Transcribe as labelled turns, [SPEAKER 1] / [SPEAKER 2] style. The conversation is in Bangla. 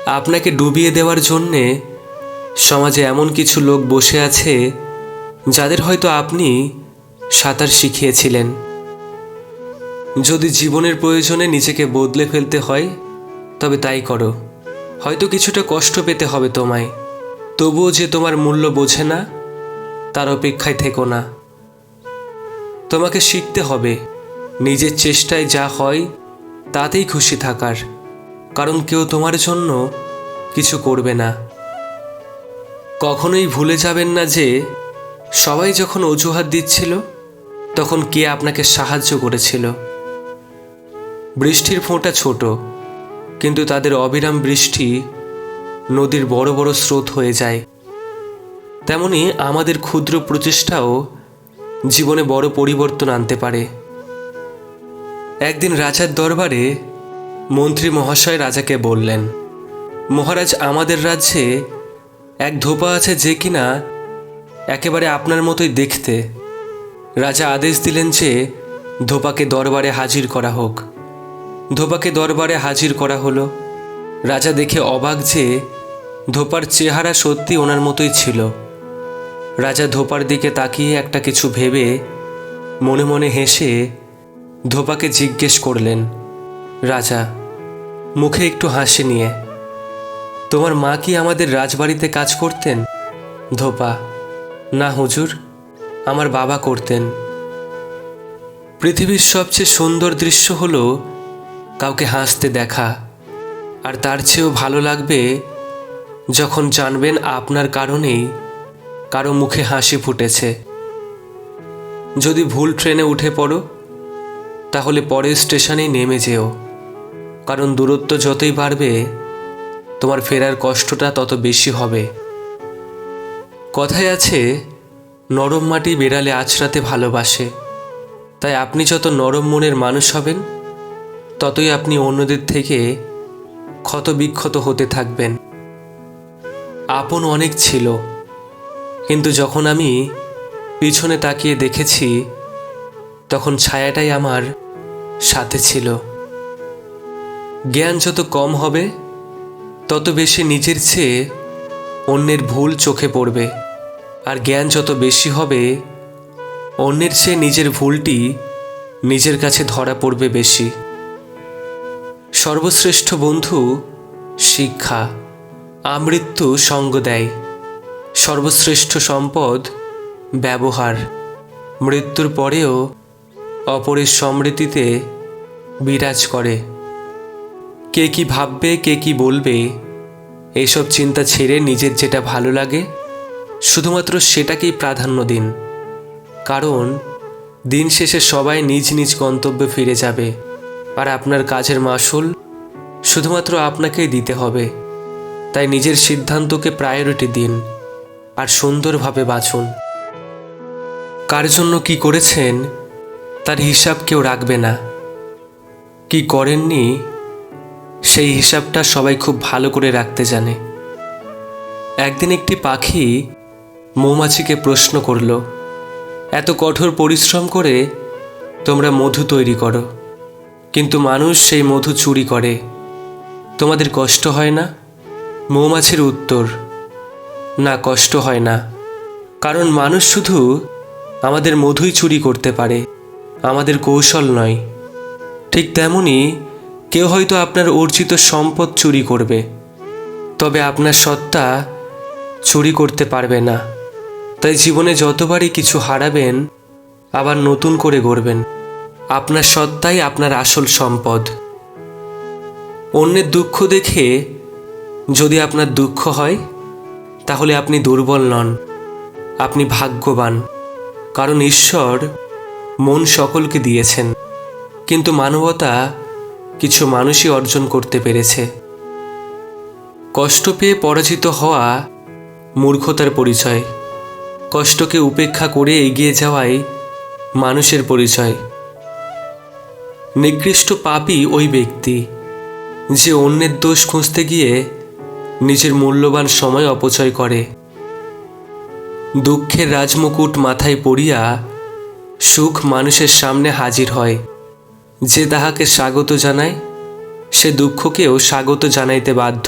[SPEAKER 1] আপনাকে ডুবিয়ে দেওয়ার জন্যে সমাজে এমন কিছু লোক বসে আছে যাদের হয়তো আপনি সাঁতার শিখিয়েছিলেন। যদি জীবনের প্রয়োজনে নিজেকে বদলে ফেলতে হয় তবে তাই করো। হয়তো কিছুটা কষ্ট পেতে হবে তোমায়, তবুও যে তোমার মূল্য বোঝে না তার অপেক্ষায় থেকো না। তোমাকে শিখতে হবে নিজের চেষ্টায় যা হয় তাতেই খুশি থাকার, কারণ কেউ তোমার জন্য কিছু করবে না। কখনোই ভুলে যাবেন না যে সবাই যখন অজুহাত দিচ্ছিল তখন কে আপনাকে সাহায্য করেছিল। বৃষ্টির ফোঁটা ছোট, কিন্তু তাদের অবিরাম বৃষ্টি নদীর বড় বড় স্রোত হয়ে যায়। তেমনি আমাদের ক্ষুদ্র প্রচেষ্টাও জীবনে বড় পরিবর্তন আনতে পারে। একদিন রাজার দরবারে মন্ত্রী মহাশয় রাজাকে বললেন, মহারাজ, আমাদের রাজ্যে এক ধোপা আছে যে কিনা একেবারে আপনার মতোই দেখতে। রাজা আদেশ দিলেন যে ধোপাকে দরবারে হাজির করা হোক। ধোপাকে দরবারে হাজির করা হলো। রাজা দেখে অবাক যে ধোপার চেহারা সত্যি ওনার মতোই ছিল। রাজা ধোপার দিকে তাকিয়ে একটা কিছু ভেবে মনে মনে হেসে ধোপাকে জিজ্ঞেস করলেন, রাজা, মুখে একটু হাসি নিয়ে, তোমার মা কি আমাদের রাজবাড়িতে কাজ করতেন? ধোপা, না হুজুর, আমার বাবা করতেন। পৃথিবীর সবচেয়ে সুন্দর দৃশ্য হলো কাউকে হাসতে দেখা, আর তার চেয়েও ভালো লাগবে যখন জানবেন আপনার কারণেই কারো মুখে হাসি ফুটেছে। যদি ভুল ট্রেনে উঠে পড়ো তাহলে পরের স্টেশনেই নেমে যেও, কারণ দূরত্ব যতই বাড়বে তোমার ফেরার কষ্টটা তত বেশি হবে। কথায় আছে, নরম মাটি বেড়ালে আছড়াতে ভালোবাসে। তাই আপনি যত নরম মনের মানুষ হবেন ততই আপনি অন্যদের থেকে ক্ষতবিক্ষত হতে থাকবেন। আপন অনেক ছিল, কিন্তু যখন আমি পিছনে তাকিয়ে দেখেছি তখন ছায়াটাই আমার সাথে ছিল। জ্ঞান যত কম হবে তত বেশি নিজের চেয়ে অন্যের ভুল চোখে পড়বে, আর জ্ঞান যত বেশি হবে অন্যের চেয়ে নিজের ভুলটি নিজের কাছে ধরা পড়বে বেশি। সর্বশ্রেষ্ঠ বন্ধু শিক্ষা, আমৃত্যু সঙ্গ দেয়। সর্বশ্রেষ্ঠ সম্পদ ব্যবহার, মৃত্যুর পরেও অপরের স্মৃতিতে বিরাজ করে। কে কি ভাববে, কে কি বলবে, এইসব চিন্তা ছেড়ে নিজের যেটা ভালো লাগে শুধুমাত্র সেটাকেই প্রাধান্য দিন, কারণ দিন শেষে সবাই নিজ নিজ গন্তব্যে ফিরে যাবে, আর আপনার কাজের মাসুল শুধুমাত্র আপনাকেই দিতে হবে। তাই নিজের সিদ্ধান্তকে প্রায়োরিটি দিন আর সুন্দরভাবে বাঁচুন। কার জন্য কি করেছেন তার হিসাব কেউ রাখবে না, কি করেননি সেই হিসাবটা সবাই খুব ভালো করে রাখতে জানে। একদিন একটি পাখি মৌমাছিকে প্রশ্ন করল, এত কঠোর পরিশ্রম করে তোমরা মধু তৈরি করো, কিন্তু মানুষ সেই মধু চুরি করে, তোমাদের কষ্ট হয় না? মৌমাছির উত্তর, না, কষ্ট হয় না, কারণ মানুষ শুধু আমাদের মধুই চুরি করতে পারে, আমাদের কৌশল নয়। ঠিক তেমনি কেউ হয়তো আপনার অর্জিত সম্পদ চুরি করবে, তবে আপনার সত্তা চুরি করতে পারবে না। তাই জীবনে যতবারই কিছু হারাবেন আবার নতুন করে গড়বেন। আপনার সত্তাই আপনার আসল সম্পদ। অন্যের দুঃখ দেখে যদি আপনার দুঃখ হয় তাহলে আপনি দুর্বল নন, আপনি ভাগ্যবান, কারণ ঈশ্বর মন সকলকে দিয়েছেন, কিন্তু মানবতা কিছু মানুষই অর্জন করতে পেরেছে। কষ্ট পেয়ে পরাজিত হওয়া মূর্খতার পরিচয়, কষ্টকে উপেক্ষা করে এগিয়ে যাওয়াই মানুষের পরিচয়। নিকৃষ্ট পাপী ওই ব্যক্তি যে অন্যের দোষ খুঁজতে গিয়ে নিজের মূল্যবান সময় অপচয় করে। দুঃখের রাজমুকুট মাথায় পরিয়া সুখ মানুষের সামনে হাজির হয়। যে তাহাকে স্বাগত জানায় সে দুঃখকেও স্বাগত জানাইতে বাধ্য।